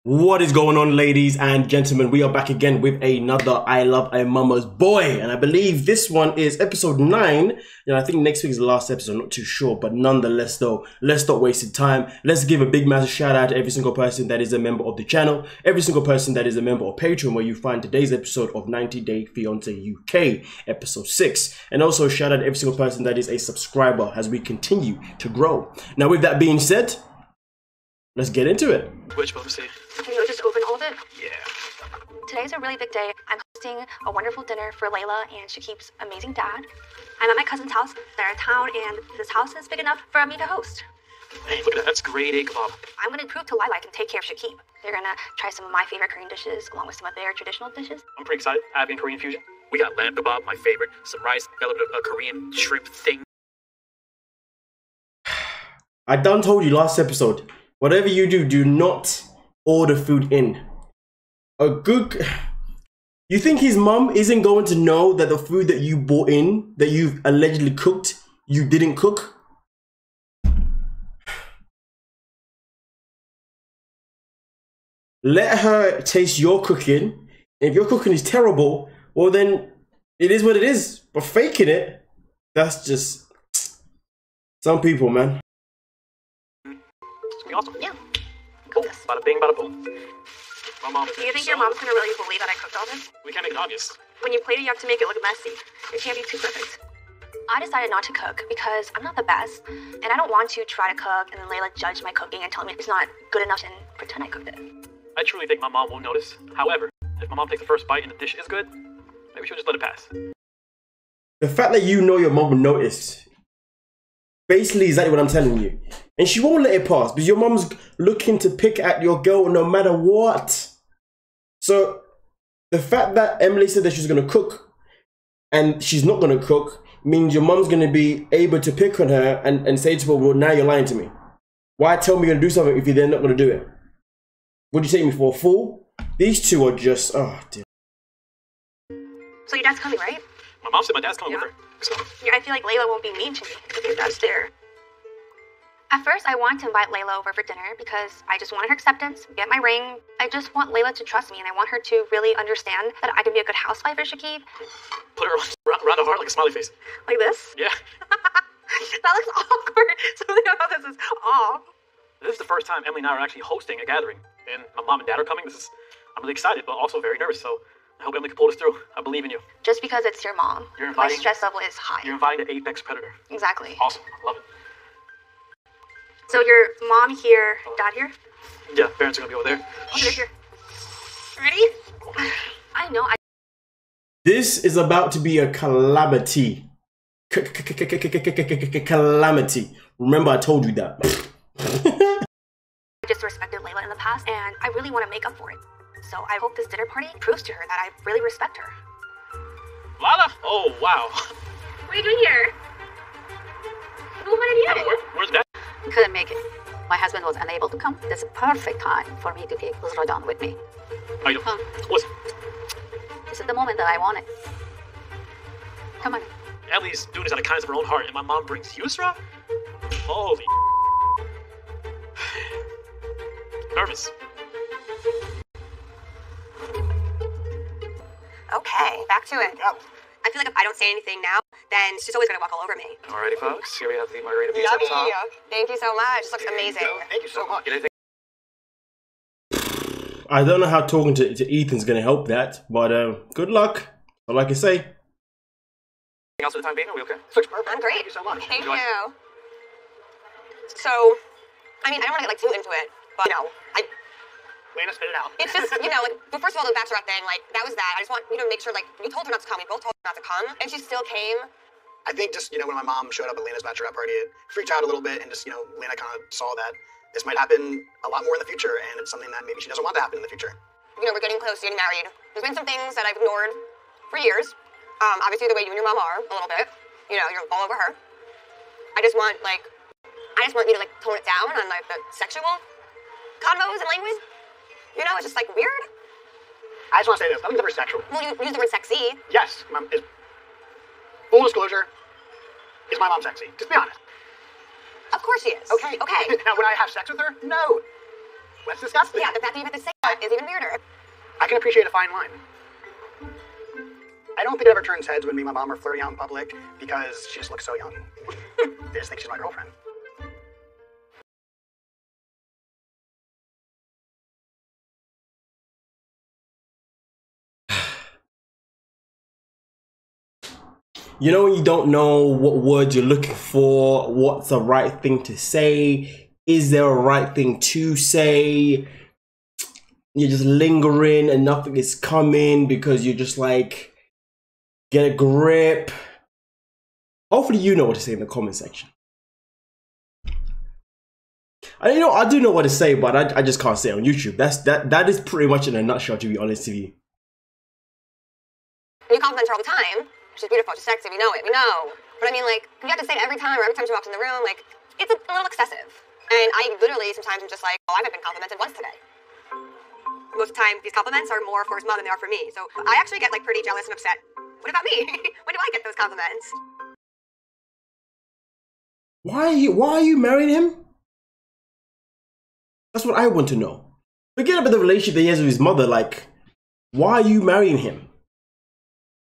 What is going on, ladies and gentlemen? We are back again with another I Love a Mama's Boy, and I believe this one is episode 9. I think next week is the last episode, I'm not too sure, but nonetheless though, let's not waste time. Let's give a big massive shout out to every single person that is a member of the channel, every single person that is a member of Patreon, where you find today's episode of 90 Day Fiance UK, episode 6. And also shout out to every single person that is a subscriber as we continue to grow. Now with that being said, let's get into it. Which one? See? Can you just open all of it? Yeah. Today's a really big day. I'm hosting a wonderful dinner for Layla and Shakib's amazing dad. I'm at my cousin's house. They're in town, and this house is big enough for me to host. Hey, look at that. That's grade A kebab. I'm going to prove to Layla I can take care of Shakib. They're going to try some of my favorite Korean dishes, along with some of their traditional dishes. I'm pretty excited. Arabic and Korean fusion. We got lamb kebab, my favorite. Some rice, got a little bit of a Korean shrimp thing. I done told you last episode, whatever you do, do not order food in. You think his mum isn't going to know that the food that you bought in, that you've allegedly cooked, you didn't cook? Let her taste your cooking. If your cooking is terrible, well then it is what it is. But faking it, that's just some people, man. It's gonna be awesome. Yeah. Cool. Bada bing, bada boom. My mom. Do you think your mom's going to really believe that I cooked all this? We can't make it obvious. When you plate it, you have to make it look messy. It can't be too perfect. I decided not to cook because I'm not the best, and I don't want to try to cook and then Layla judge my cooking and tell me it's not good enough and pretend I cooked it. I truly think my mom won't notice. However, if my mom takes the first bite and the dish is good, maybe she'll just let it pass. The fact that you know your mom will notice, basically exactly what I'm telling you. And she won't let it pass because your mom's looking to pick at your girl no matter what. So the fact that Emily said that she's going to cook and she's not going to cook means your mom's going to be able to pick on her and say to her, well, now you're lying to me. Why tell me you're going to do something if you're then not going to do it? Would you take me for a fool? These two are just, oh dear. So your dad's coming, right? My mom said my dad's coming with her. So. Yeah, I feel like Layla won't be mean to me if your dad's there. At first, I wanted to invite Layla over for dinner because I just wanted her acceptance, get my ring. I just want Layla to trust me, and I want her to really understand that I can be a good housewife for Shakib. Put her around the heart like a smiley face. Like this? Yeah. That looks awkward. Something about this is off. This is the first time Emily and I are actually hosting a gathering, and my mom and dad are coming. I'm really excited, but also very nervous, so I hope Emily can pull this through. I believe in you. Just because it's your mom, my stress level is high. You're inviting the apex predator. Exactly. Awesome. I love it. So your mom here, dad here? Yeah, parents are going to be over there. Okay, they're here. Ready? I know. This is about to be a calamity. Calamity. Remember I told you that. I just respected Layla in the past, and I really want to make up for it. So I hope this dinner party proves to her that I really respect her. Lala? Oh, wow. What are you doing here? What are you doing? Where's Dad? Couldn't make it. My husband was unable to come. That's a perfect time for me to take Uzra with me. How you doing? Listen. This is the moment that I want it. Come on. Emily's doing this out of kindness of her own heart, and my mom brings Yusra? Holy nervous. Okay, back to it. Yep. I feel like if I don't say anything now, then she's always going to walk all over me. Alrighty, folks. Here we have the margarita pizza at the top. Thank you so much. This looks amazing. Thank you so much. Anything I don't know how talking to Ethan's going to help that, but good luck. All I can say. else for the time being? Are we okay? I'm great. Thank you so much. Thank Enjoy. you. So, I mean, I don't want to get, like, too into it, but, Lena, spit it out. it's just, like, but first of all, the bachelorette thing, like, that was that. I just want you to make sure, like, you told her not to come. We both told her not to come, and she still came. I think just, when my mom showed up at Lena's bachelorette party, it freaked her out a little bit, and just, Lena kind of saw that this might happen a lot more in the future, and it's something that maybe she doesn't want to happen in the future. We're getting close to getting married. There's been some things that I've ignored for years. Obviously, the way you and your mom are, a little bit. You're all over her. I just want you to, like, tone it down on, like, the sexual convos and language. It's just, like, weird. I just want to say this. Nothing's ever sexual. Well, you use the word sexy. Yes. Full disclosure, is my mom sexy? Just be honest. Of course she is. Okay. Okay. Now, would I have sex with her? No. That's disgusting. Yeah, the fact that you have to say that is even weirder. I can appreciate a fine line. I don't think it ever turns heads when me and my mom are flirting out in public because she just looks so young. They just think she's my girlfriend. You know when you don't know what words you're looking for, what's the right thing to say, is there a right thing to say? You're just lingering and nothing is coming because you're just like, get a grip. Hopefully you know what to say in the comment section. And you know, I do know what to say, but I just can't say it on YouTube. That is pretty much in a nutshell, to be honest with you. And you compliment her all the time. She's beautiful, she's sexy, we know it, we know. But I mean, like, you have to say it every time or every time she walks in the room, like, it's a little excessive. And I literally sometimes am just like, oh, I haven't been complimented once today. Most of the time, these compliments are more for his mom than they are for me. So I actually get, like, pretty jealous and upset. What about me? When do I get those compliments? Why are you marrying him? That's what I want to know. Forget about the relationship that he has with his mother. Like, why are you marrying him?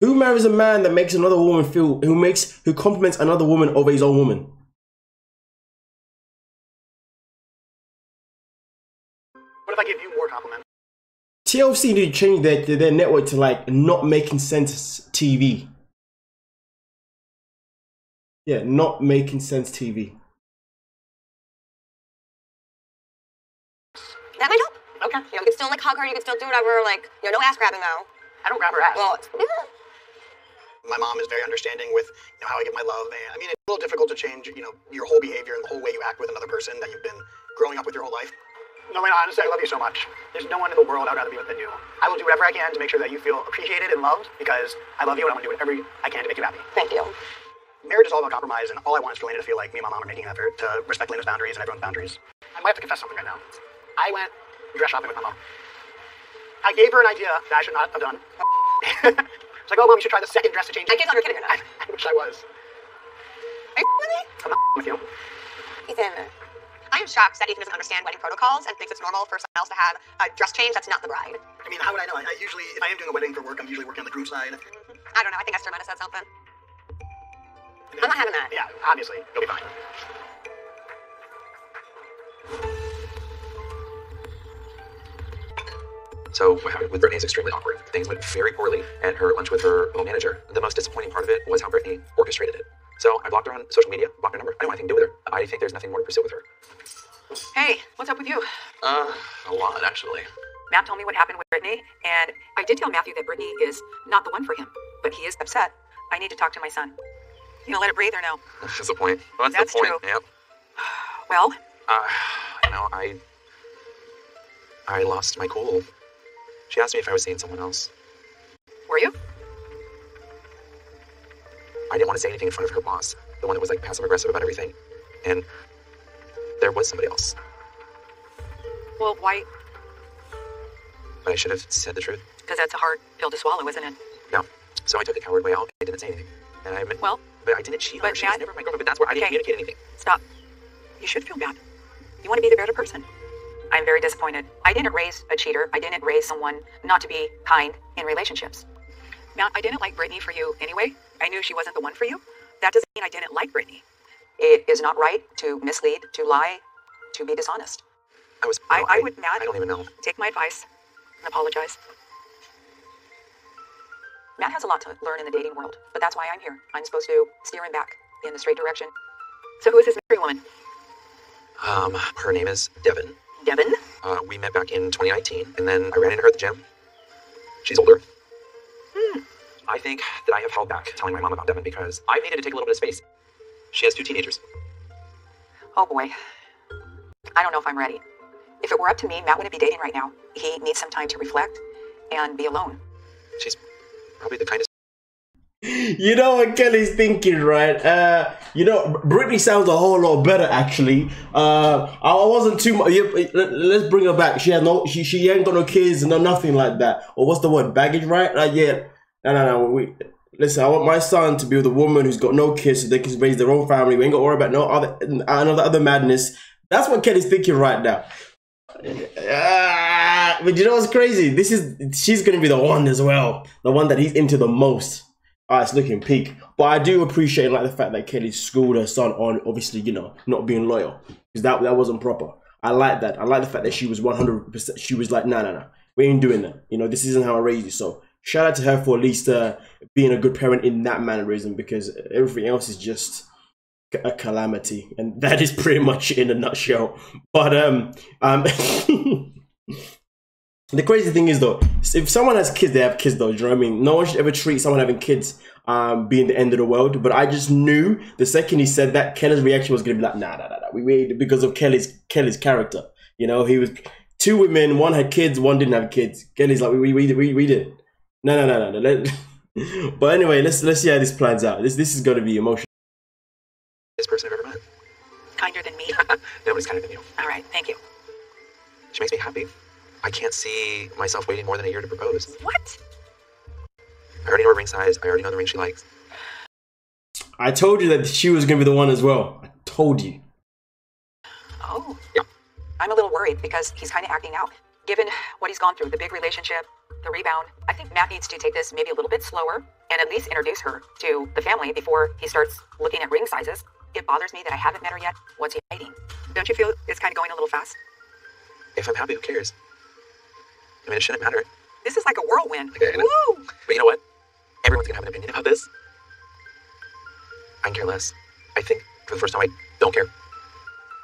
Who marries a man that makes another woman feel, who compliments another woman over his own woman? What if I give you more compliments? TLC need to change their network to like not making sense TV. Yeah, not making sense TV. That might help. Okay. You know, you can still, like, hug her, you can still do whatever, like, you know, no ass grabbing, though. I don't grab her ass. Well, My mom is very understanding with, you know, how I get my love. And I mean, it's a little difficult to change, you know, your whole behavior and the whole way you act with another person that you've been growing up with your whole life. No, Lena, honestly, I love you so much. There's no one in the world I'd rather be with than you. I will do whatever I can to make sure that you feel appreciated and loved because I love you and I'm going to do whatever I can to make you happy. thank you. Marriage is all about compromise, and all I want is for Lena to feel like me and my mom are making an effort to respect Lena's boundaries and everyone's boundaries. I might have to confess something right now. I went dress shopping with my mom. I gave her an idea that I should not have done. It's like, oh, Mom, you should try the second dress to change. I can't tell if you're kidding or not. I wish I was. Are you with me? I'm not with you. Ethan, I am shocked that Ethan doesn't understand wedding protocols and thinks it's normal for someone else to have a dress change that's not the bride. I mean, how would I know? I usually, if I am doing a wedding for work, I'm usually working on the groom side. I don't know, I think Esther might have said something. I'm not having that. Yeah, obviously, you'll be fine. So what happened with Brittany is extremely awkward. Things went very poorly at her lunch with her home manager. The most disappointing part of it was how Brittany orchestrated it. So I blocked her on social media, blocked her number. I don't want anything to do with her. I think there's nothing more to pursue with her. Hey, what's up with you? A lot, actually. Matt told me what happened with Brittany, and I did tell Matthew that Brittany is not the one for him, but he is upset. I need to talk to my son. You gonna let it breathe or no? That's the point. Well, That's the point. true. Yep. Well, You know, I lost my cool. She asked me if I was seeing someone else. were you? I didn't want to say anything in front of her boss, the one that was like passive aggressive about everything. And there was somebody else. Well, why? But I should have said the truth. Because that's a hard pill to swallow, isn't it? No. So I took the coward way out. I didn't say anything. And I admit, Well, but I didn't cheat on her. but She was Matt- never my girlfriend, but that's where I didn't Okay. communicate anything. Stop. You should feel bad. You want to be the better person. I'm very disappointed. I didn't raise a cheater. I didn't raise someone not to be kind in relationships. Matt, I didn't like Brittany for you anyway. I knew she wasn't the one for you. That doesn't mean I didn't like Brittany. It is not right to mislead, to lie, to be dishonest. I would, Matt, I don't even know. take my advice and apologize. Matt has a lot to learn in the dating world, but that's why I'm here. I'm supposed to steer him back in the straight direction. So who is this married woman? Her name is Devin. Devin? We met back in 2019, and then I ran into her at the gym. She's older. I think that I have held back telling my mom about Devin because I've needed to take a little bit of space. She has 2 teenagers. Oh boy. I don't know if I'm ready. If it were up to me, Matt wouldn't be dating right now. He needs some time to reflect and be alone. She's probably the kindest. You know what Kelly's thinking, right? You know, Brittany sounds a whole lot better, actually. I wasn't too much. Let's bring her back. She ain't got no kids, no nothing like that. Or what's the word? Baggage, right? Yeah. No. Listen, I want my son to be with a woman who's got no kids, so they can raise their own family. We ain't got to worry about no other madness. That's what Kelly's thinking right now. But you know what's crazy? She's gonna be the one as well, the one that he's into the most. It's looking peak. But I do appreciate like the fact that Kelly schooled her son on obviously, you know, not being loyal, because that wasn't proper. I like that. I like the fact that she was 100%. She was like, no, we ain't doing that. You know, this isn't how I raised you. So shout out to her for at least being a good parent in that mannerism, because everything else is just a calamity, and that is pretty much in a nutshell. But the crazy thing is though, if someone has kids, they have kids though. Do you know what I mean? No one should ever treat someone having kids being the end of the world. But I just knew the second he said that, Kelly's reaction was gonna be like, nah. We made because of Kelly's character. You know, he was 2 women, one had kids, one didn't have kids. Kelly's like, we did. No. But anyway, let's see how this plans out. This is gonna be emotional. This person I've ever met. Kinder than me? Nobody's kinder than you. All right, thank you. She makes me happy. I can't see myself waiting more than a year to propose. What? I already know her ring size. I already know the ring she likes. I told you that she was going to be the one as well. I told you. Oh. Yeah. I'm a little worried because he's kind of acting out. Given what he's gone through, the big relationship, the rebound, I think Matt needs to take this maybe a little bit slower and at least introduce her to the family before he starts looking at ring sizes. It bothers me that I haven't met her yet. What's he hiding? Don't you feel it's kind of going a little fast? If I'm happy, who cares? I mean, it shouldn't matter. This is like a whirlwind. Woo! But you know what? Everyone's gonna have an opinion about this. I can care less. I think for the first time, I don't care.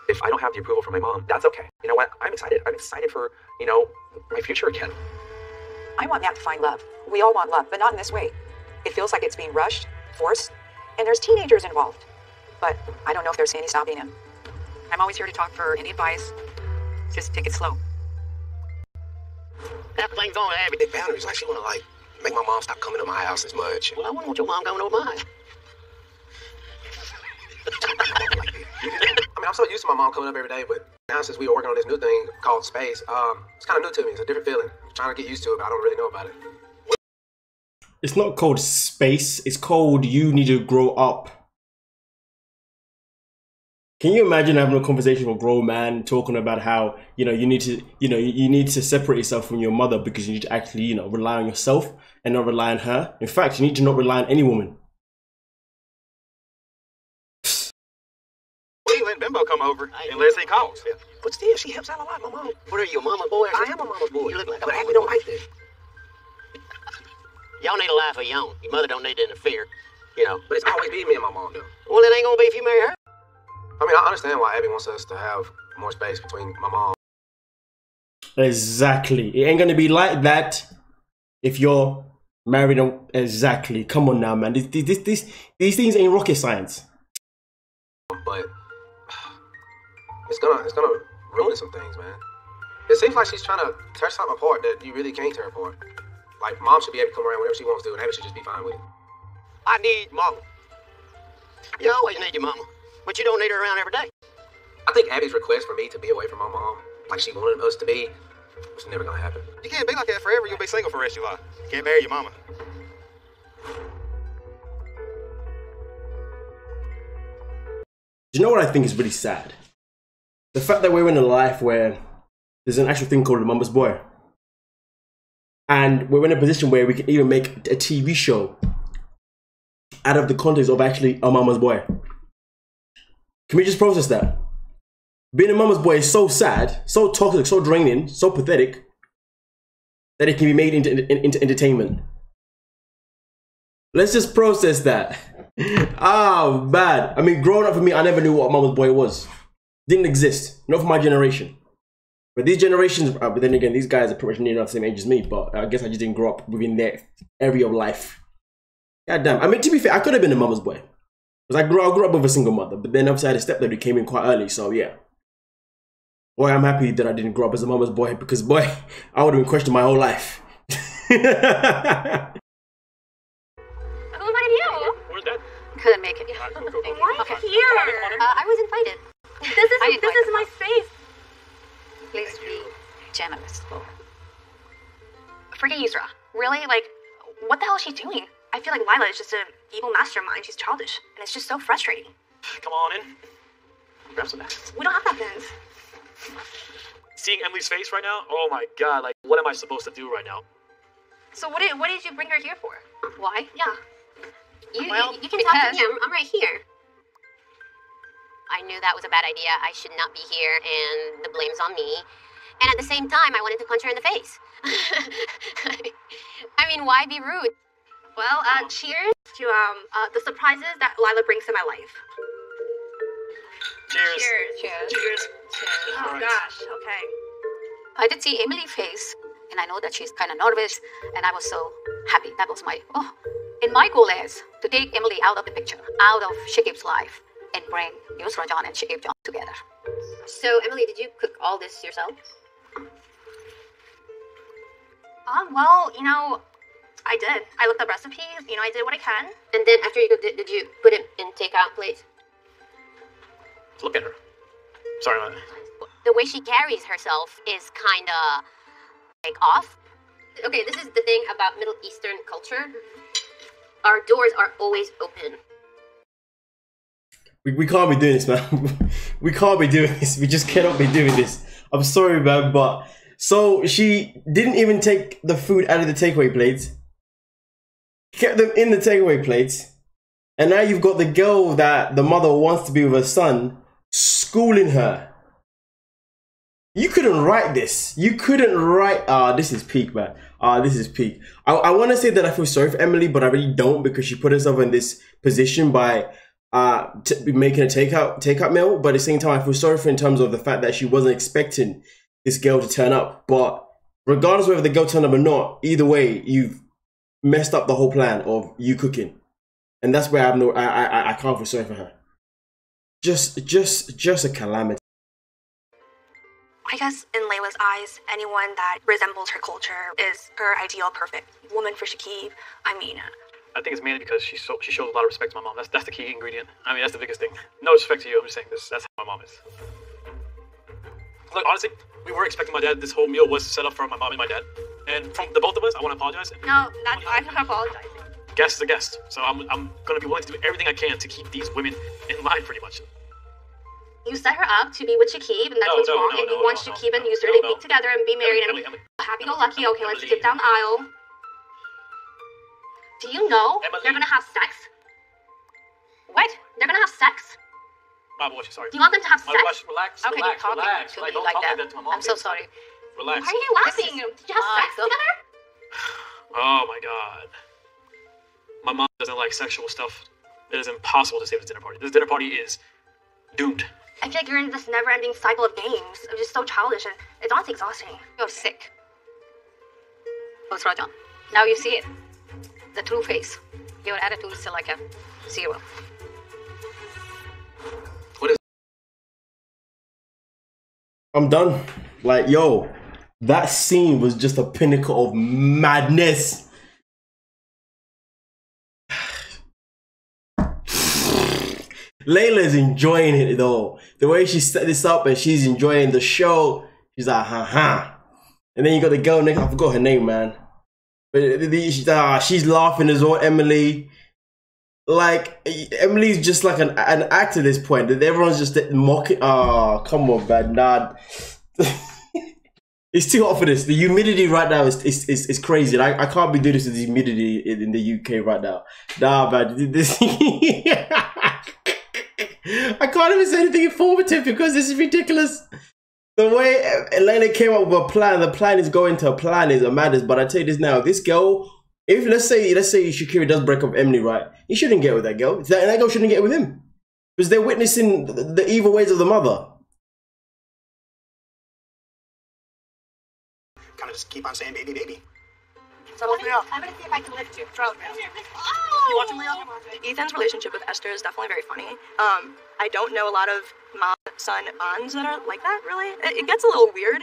If I don't have the approval from my mom, that's okay. You know what? I'm excited. I'm excited for, you know, my future again. I want Matt to find love. We all want love, but not in this way. It feels like it's being rushed, forced, and there's teenagers involved. But I don't know if there's any stopping him. I'm always here to talk for any advice. Just take it slow. That thing's on Abby. The boundaries, like she wanna like make my mom stop coming to my house as much. Well, I wouldn't want your mom coming over mine. I mean, I'm so used to my mom coming up every day, but now since we are working on this new thing called space, it's kind of new to me. It's a different feeling. I'm trying to get used to it, but I don't really know about it. It's not called space. It's called you need to grow up. Can you imagine having a conversation with a grown man talking about how, you know, you need to separate yourself from your mother because you need to actually, you know, rely on yourself and not rely on her. In fact, you need to not rely on any woman. We let Bimbo come over unless he calls. Yeah. But still, she helps out a lot, my mom. What are you, mama's boy? I am a mama's boy. You look like but a Abby don't like that. Y'all need a life of your own. Your mother don't need to interfere, you know. But it's always been me and my mom, though. Well, it ain't gonna be if you marry her. I mean, I understand why Abby wants us to have more space between my mom. Exactly. It ain't gonna be like that if you're married. Exactly. Come on now, man. These things ain't rocket science. But it's gonna ruin some things, man. It seems like she's trying to tear something apart that you really can't tear apart. Like, mom should be able to come around whenever she wants to, and Abby should just be fine with it. I need mama. You always need your mama, but you don't need her around every day. I think Abby's request for me to be away from my mom, like she wanted us to be, was never gonna happen. You can't be like that forever. You'll be single for the rest of your life. You can't marry your mama. Do you know what I think is really sad? The fact that we're in a life where there's an actual thing called a mama's boy. And we're in a position where we can even make a TV show out of the context of actually a mama's boy. Can we just process that? Being a mama's boy is so sad, so toxic, so draining, so pathetic, that it can be made into entertainment. Let's just process that. Bad. I mean, growing up for me, I never knew what a mama's boy was. Didn't exist. Not for my generation. But these generations, but then again, these guys are pretty much near enough the same age as me, but I guess I just didn't grow up within their area of life. God damn. I mean, to be fair, I could have been a mama's boy. Because I grew up with a single mother, but then obviously I had a stepdad who came in quite early, so yeah. Boy, I'm happy that I didn't grow up as a mama's boy, because boy, I would have been questioned my whole life. Who invited you? Where's that? Couldn't make it. Why Okay. here? I was invited. This is my space. Please be generous. Forget Yusra. Really? Like, what the hell is she doing? I feel like Lila is just an evil mastermind. She's childish, and it's just so frustrating. Come on in. Grab some napkins. We don't have napkins. seeing Emily's face right now, oh my god, like, what am I supposed to do right now? So what did you bring her here for? Why? Yeah. You can talk to me. I'm right here. I knew that was a bad idea. I should not be here, and the blame's on me. And at the same time, I wanted to punch her in the face. I mean, why be rude? Well, cheers to the surprises that Lila brings to my life. Cheers. Cheers. Cheers. Oh Alright. gosh. Okay. I did see Emily's face, and I know that she's kind of nervous, and I was so happy. That was and my goal is to take Emily out of the picture, out of Shakib's life, and bring Yusra John and Shakib John together. So, Emily, did you cook all this yourself? Well, you know, I did. I looked up recipes. You know, I did what I can. And then after you cooked it, did you put it in takeout plates? Look at her. Sorry about that. The way she carries herself is kind of like off. Okay, this is the thing about Middle Eastern culture. Our doors are always open. We can't be doing this, man. We can't be doing this. We just cannot be doing this. I'm sorry, man, but so she didn't even take the food out of the takeaway plates. Kept them in the takeaway plates. And now you've got the girl that the mother wants to be with her son schooling her. You couldn't write this. You couldn't write. this is peak, man. This is peak. I want to say that I feel sorry for Emily, but I really don't, because she put herself in this position by making a takeout meal. But at the same time, I feel sorry for her in terms of the fact that she wasn't expecting this girl to turn up. But regardless of whether the girl turned up or not, either way, you've messed up the whole plan of you cooking, and that's where I can't feel sorry for her. Just a calamity. I guess in Layla's eyes, anyone that resembles her culture is her ideal perfect woman for Shakib. I mean, I think it's mainly because she shows a lot of respect to my mom. That's the key ingredient. I mean, that's the biggest thing. No respect to you. I'm just saying this. That's how my mom is. Look, honestly, we were expecting my dad. This whole meal was set up for my mom and my dad. And from the both of us, I want to apologize. no, I'm not apologizing. Guest is a guest. So I'm going to be willing to do everything I can to keep these women in line, pretty much. You set her up to be with Shakib, and that's what's wrong. And you want Shakib and Yusra to be together and be married and happy-go-lucky. Okay, let's skip down the aisle. Do you know they're gonna have sex? What? They're gonna have sex? My boy, sorry. Do you want them to have sex? Relax. How can you talk to me like that? To my mom. I'm so sorry. Relax. Why are you laughing? Did you have sex together? Oh my god. My mom doesn't like sexual stuff. It is impossible to save this dinner party. This dinner party is doomed. I feel like you're in this never-ending cycle of games. I'm just so childish, and it's honestly exhausting. You're sick. Yusra John. Now you see it. The true face. Your attitude is still like a 0. I'm done. Like, yo, that scene was just a pinnacle of madness. Layla's enjoying it though. The way she set this up and she's enjoying the show. She's like, ha. And then you got the girl next, I forgot her name, man. But she's laughing as well, Emily. Like, Emily's just like an actor at this point. Everyone's just mocking. Oh, come on, man. Nah. It's too hot for this. The humidity right now is crazy. I can't be doing this with the humidity in the UK right now. Nah, man. This I can't even say anything informative because this is ridiculous. The way Layla came up with a plan, the plan is going to a plan is a madness. But I tell you this now, this girl, if let's say Shakira does break up with Emily, right? He shouldn't get with that girl. That girl shouldn't get with him because they're witnessing the evil ways of the mother. Kind of just keep on saying baby, baby. So I'm gonna see if I can lift you. You watching Leo? Ethan's relationship with Esther is definitely very funny. I don't know a lot of mom-son bonds that are like that, really. It gets a little weird.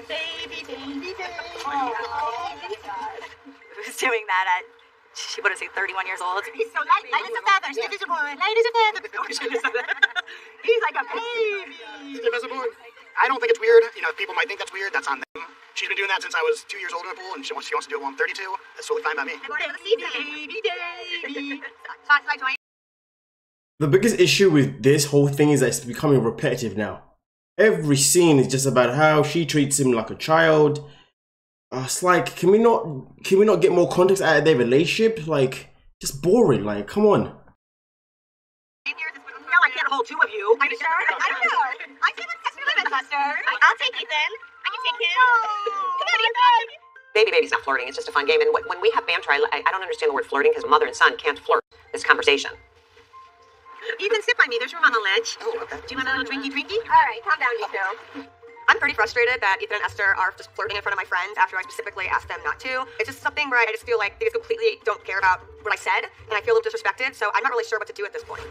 Baby. Who's doing that at, what is he, 31 years old? He's so light as a feather, stiff as a board, light as a feather. He's like a baby. Stiff as a board. I don't think it's weird. You know, people might think that's weird. That's on them. She's been doing that since I was 2 years old in the pool, and she wants to do it while I'm 32. That's totally fine by me. The biggest issue with this whole thing is that it's becoming repetitive now. Every scene is just about how she treats him like a child. It's like, can we not get more context out of their relationship? Like, just boring. Like, come on. No, I can't hold two of you. Are you sure? I don't know. I see what's limit, Buster. I'll take Ethan. I can take him. Come on, Ethan. Baby's not flirting. It's just a fun game. And when we have banter, I don't understand the word flirting because mother and son can't flirt this conversation. Ethan, sit by me. There's room on the ledge. Oh, okay. Do you want a little drinky? All right, calm down, you two. I'm pretty frustrated that Ethan and Esther are just flirting in front of my friends after I specifically asked them not to. It's just something where I just feel like they just completely don't care about what I said, and I feel a little disrespected, so I'm not really sure what to do at this point.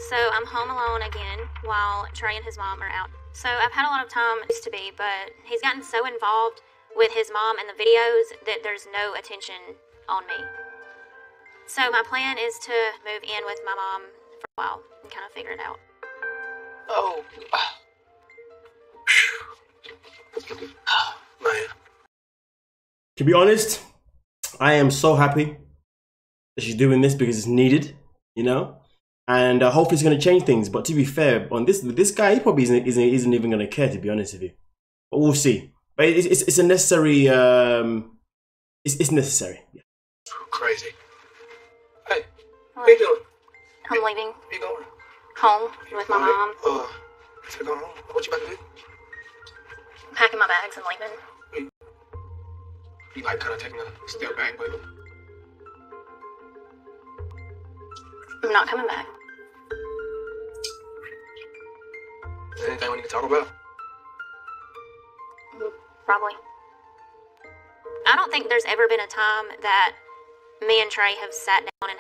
So I'm home alone again while Trey and his mom are out. So I've had a lot of time used to be, but he's gotten so involved with his mom and the videos that there's no attention on me. So my plan is to move in with my mom for a while and kind of figure it out. Oh. Man. To be honest, I am so happy that she's doing this because it's needed, you know? And hopefully it's going to change things. But to be fair, on this guy, he probably isn't even going to care, to be honest with you. But we'll see. But it's a necessary, it's necessary. Yeah. Crazy. Hey, what are you doing? I'm leaving. Where you going? Home with my mom. So going home? What you about to do? Packing my bags and leaving. You like kind of taking a step back, but I'm not coming back. Is there anything we need to talk about? Probably. I don't think there's ever been a time that me and Trey have sat down and...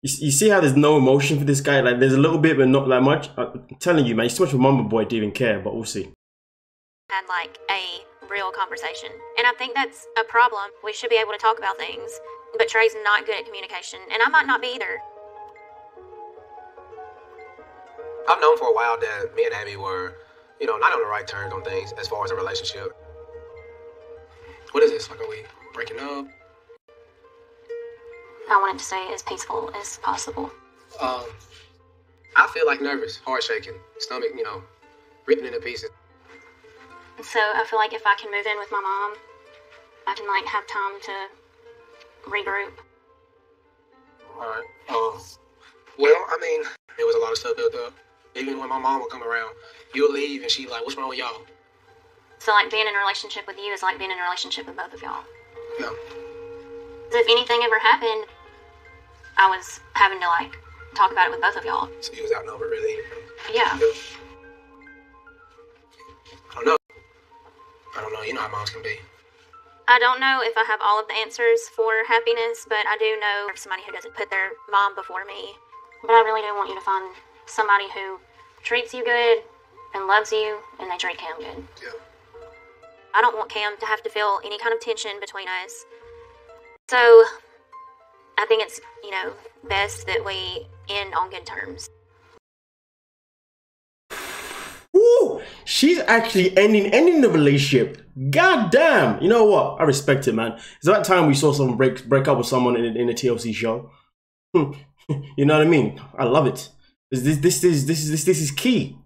You see how there's no emotion for this guy? Like, there's a little bit, but not that much. I'm telling you, man, he's too much of a mama boy to even care, but we'll see. Had, like, a real conversation. And I think that's a problem. We should be able to talk about things. But Trey's not good at communication, and I might not be either. I've known for a while that me and Abby were, you know, not on the right terms on things as far as a relationship. What is this? Like, are we breaking up? I want it to stay as peaceful as possible. I feel like nervous, heart shaking, stomach, you know, ripping into pieces. So I feel like if I can move in with my mom, I can, like, have time to regroup. Alright. Well, I mean, there was a lot of stuff built up. Even when my mom would come around, you would leave and she'd like, what's wrong with y'all? So, like, being in a relationship with you is like being in a relationship with both of y'all. Yeah. If anything ever happened, I was having to, like, talk about it with both of y'all. So you was outnumbered, really? Yeah. I don't know. You know how moms can be. I don't know if I have all of the answers for happiness, but I do know somebody who doesn't put their mom before me. But I really do want you to find somebody who treats you good and loves you, and they treat Cam good. Yeah. I don't want Cam to have to feel any kind of tension between us. So, I think it's, you know, best that we end on good terms. Ooh, she's actually ending the relationship. God damn. You know what? I respect it, man. It's about time we saw someone break up with someone in a TLC show. You know what I mean? I love it. This is key.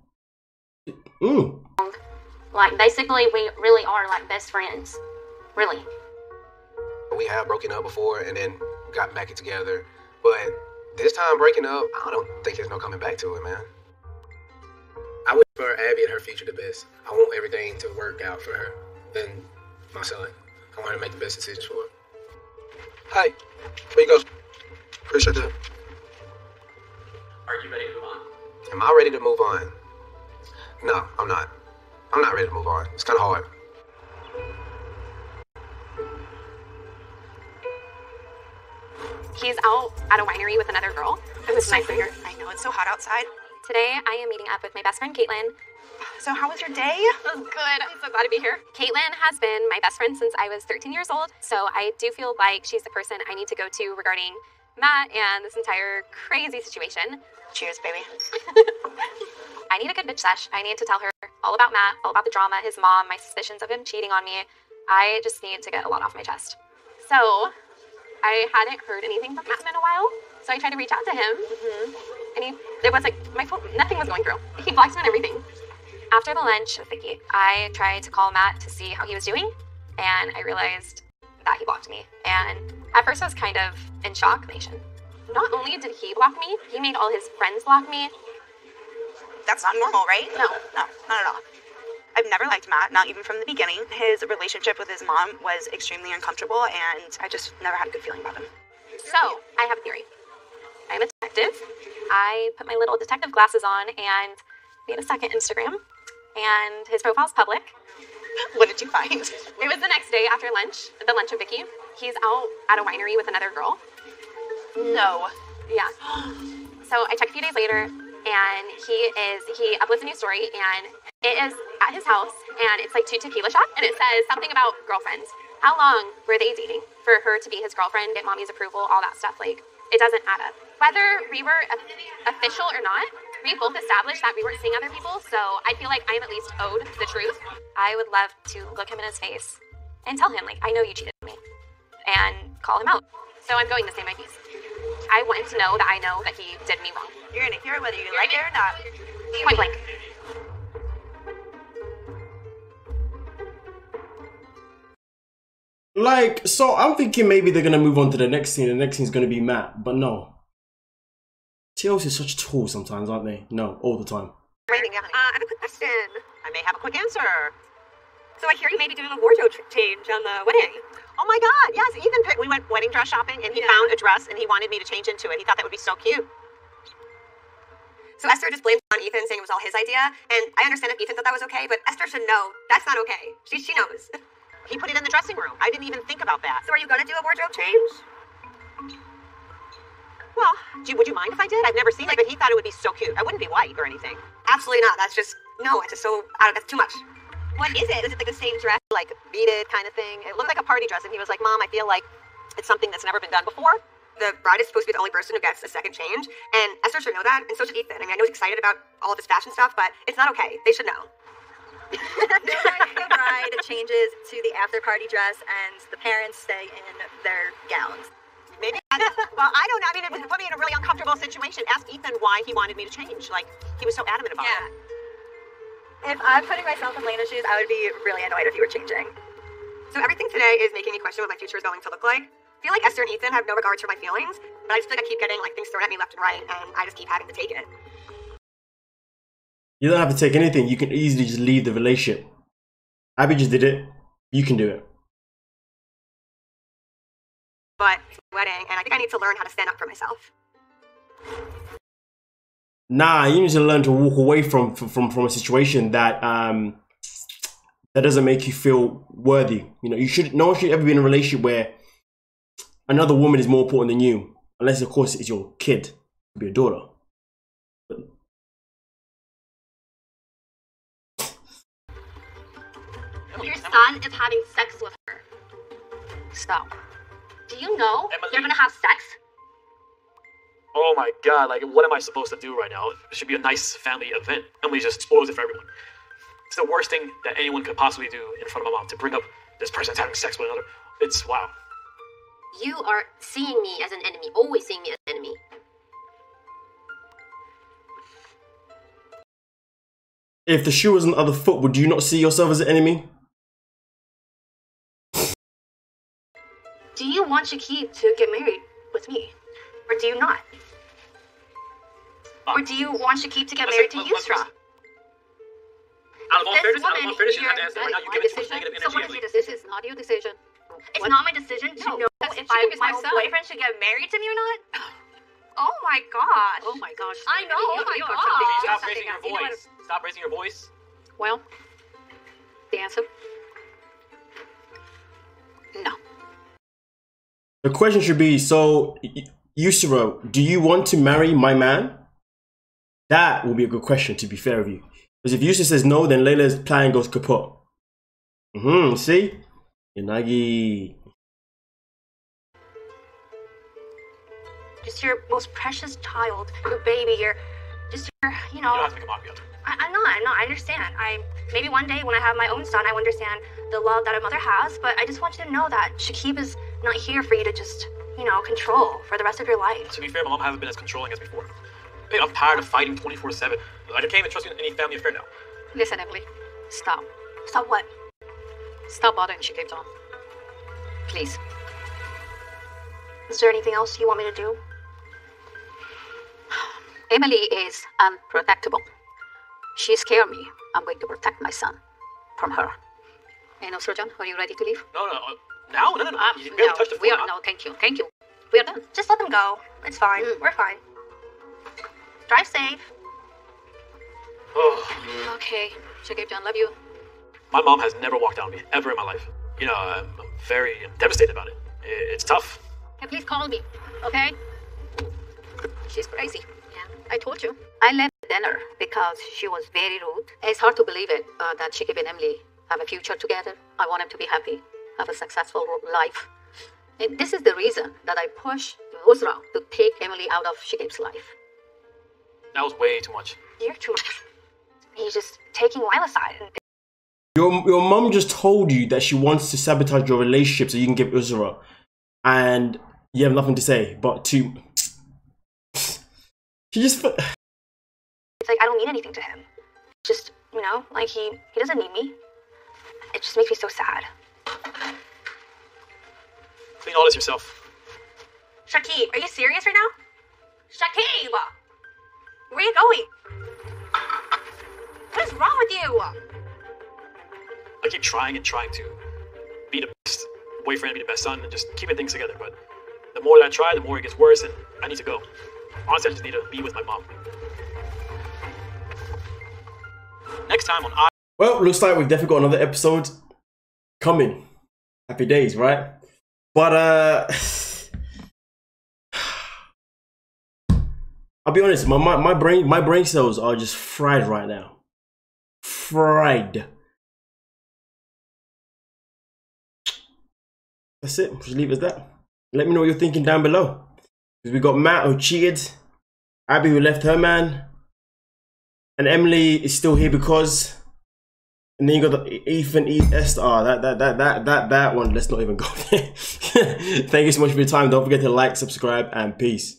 Like, basically, we really are like best friends. Really. We have broken up before and then got back together. But this time breaking up, I don't think there's no coming back to it, man. I wish for Abby and her future the best. I want everything to work out for her and my son. I want her to make the best decisions for her. Hi, where you go? Appreciate that. Are you ready to move on? Am I ready to move on? No, I'm not. I'm not ready to move on. It's kind of hard. He's out at a winery with another girl. It was nice here. I know, it's so hot outside. Today, I am meeting up with my best friend, Caitlin. So how was your day? It was good. I'm so glad to be here. Caitlin has been my best friend since I was 13 years old, so I do feel like she's the person I need to go to regarding Matt and this entire crazy situation. Cheers, baby. I need a good bitch sesh. I need to tell her all about Matt, all about the drama, his mom, my suspicions of him cheating on me. I just need to get a lot off my chest. So, I hadn't heard anything from him in a while, so I tried to reach out to him. And there was like, my phone, nothing was going through. He blocked me on everything. After the lunch with Vicky, I tried to call Matt to see how he was doing, and I realized that he blocked me. And at first I was kind of in shock. Not only did he block me, he made all his friends block me. That's not normal, right? No, not at all. I've never liked Matt, not even from the beginning. His relationship with his mom was extremely uncomfortable, and I just never had a good feeling about him. So, I have a theory. I'm a detective. I put my little detective glasses on and made a second Instagram, and his profile's public. What did you find? It was the next day after lunch, the lunch with Vicky. He's out at a winery with another girl. No. Yeah. So I checked a few days later, and he uploads a new story, and it is at his house, and it's like 2 tequila shots, and it says something about girlfriends. How long were they dating for her to be his girlfriend, get mommy's approval, all that stuff? Like, it doesn't add up. Whether we were official or not, we both established that we weren't seeing other people, so I feel like I'm at least owed the truth. I would love to look him in his face and tell him, like, I know you cheated on me, and call him out. So I'm going the same IPs. I want him to know that I know that he did me wrong. You're gonna hear it whether you like it or not. Point blank. Like, so I'm thinking maybe they're gonna move on to the next scene. The next scene's gonna be Matt, but no. TLC is such a tool sometimes, aren't they? No, all the time. I have a quick question. I may have a quick answer. So I hear you may be doing a wardrobe change on the wedding. Oh my God, yes. We went wedding dress shopping, and he found a dress, and he wanted me to change into it. He thought that would be so cute. So Esther just blamed on Ethan, saying it was all his idea. And I understand if Ethan thought that was okay, but Esther should know that's not okay. She knows. He put it in the dressing room. I didn't even think about that. So are you gonna do a wardrobe change? Well, would you mind if I did? I've never seen it, but he thought it would be so cute. I wouldn't be white or anything. Absolutely not. That's just, no, it's just so, that's too much. What is it? Is it like the same dress, like beaded kind of thing? It looked like a party dress, and he was like, Mom, I feel like it's something that's never been done before. The bride is supposed to be the only person who gets a second change, and Esther should know that, and so should Ethan. I mean, I know he's excited about all of his fashion stuff, but it's not okay. They should know. The bride changes to the after party dress, and the parents stay in their gowns. Maybe. Well, I don't know. I mean, it put me in a really uncomfortable situation. Ask Ethan why he wanted me to change. Like, he was so adamant about it. If I'm putting myself in Lena's shoes, I would be really annoyed if you were changing. So everything today is making me question what my future is going to look like. I feel like Esther and Ethan have no regards for my feelings, but I just feel like I keep getting like things thrown at me left and right, and I just keep having to take it. You don't have to take anything. You can easily just leave the relationship. Abby just did it. You can do it. But it's a wedding, and I think I need to learn how to stand up for myself. Nah, you need to learn to walk away from a situation that that doesn't make you feel worthy. You know, no one should ever be in a relationship where another woman is more important than you, unless of course it's your kid, it could be your daughter. Your son is having sex with her. Stop. Do you know Emily. they're gonna have sex? Oh my God, like, what am I supposed to do right now? It should be a nice family event. Emily just spoils it for everyone. It's the worst thing that anyone could possibly do in front of my mom, to bring up this person's having sex with another. It's wow. You are seeing me as an enemy, always seeing me as an enemy. If the shoe was on the other foot, would you not see yourself as an enemy? Do you want Shakib to get married with me? Or do you not? Or do you want Shakib to get married to Yusra? Out of all fairness, you have to answer right now. You give it too much negative energy. So what is your decision? This is not your decision. It's What? not my decision to know if my boyfriend should get married to me or not? Oh my gosh. Oh my gosh. I know, oh my Stop gosh. raising your voice. Stop raising your voice. Well, the answer? No. The question should be, so, Yusra, do you want to marry my man? That will be a good question, to be fair with you. Because if Yusra says no, then Layla's plan goes kaput. See? Yanagi. Just your most precious child, your baby, you know. You don't have to make a mockery of it. I'm not, I understand. Maybe one day when I have my own son, I will understand the love that a mother has, but I just want you to know that Shakib is not here for you to just you know, control for the rest of your life. To be fair, my mom hasn't been as controlling as before. Babe, I'm tired of fighting 24/7. I can't even trust you in any family affair now. Listen, Emily, stop. Stop what? Stop bothering Shikib-san. Please. Is there anything else you want me to do? Emily is unprotectable. She scared me. I'm going to protect my son from her. Hey, no, Surgeon, are you ready to leave? No. Now? No. You barely touched the floor. No, thank you. We are done. Just let them go. It's fine. We're fine. Drive safe. Oh. Okay, Shikib-san, love you. My mom has never walked out on me, ever in my life. You know, I'm very devastated about it. It's tough. Hey, please call me, okay? She's crazy. Yeah, I told you. I left dinner because she was very rude. It's hard to believe it, that Shikib and Emily have a future together. I want them to be happy, have a successful life. And this is the reason that I pushed Uzra to take Emily out of Shikib's life. That was way too much. You're too much. He's just taking Lila's side. Your mom just told you that she wants to sabotage your relationship so you can give Uzra, and you have nothing to say but to. She just. It's like I don't mean anything to him. Just, you know, like he doesn't need me. It just makes me so sad. Clean all this yourself. Shakib, are you serious right now? Shakib! Where are you going? What is wrong with you? I keep trying to be the best boyfriend, be the best son, and just keeping things together. But the more that I try, the more it gets worse, and I need to go. Honestly, I just need to be with my mom. Next time on Well, looks like we've definitely got another episode coming. Happy days, right? But I'll be honest, my brain cells are just fried right now. Fried. That's it. Just leave it as that. Let me know what you're thinking down below. Because we got Matt who cheated, Abby who left her man, and Emily is still here because. And then you got the Ethan Esther. That one. Let's not even go there. Thank you so much for your time. Don't forget to like, subscribe, and peace.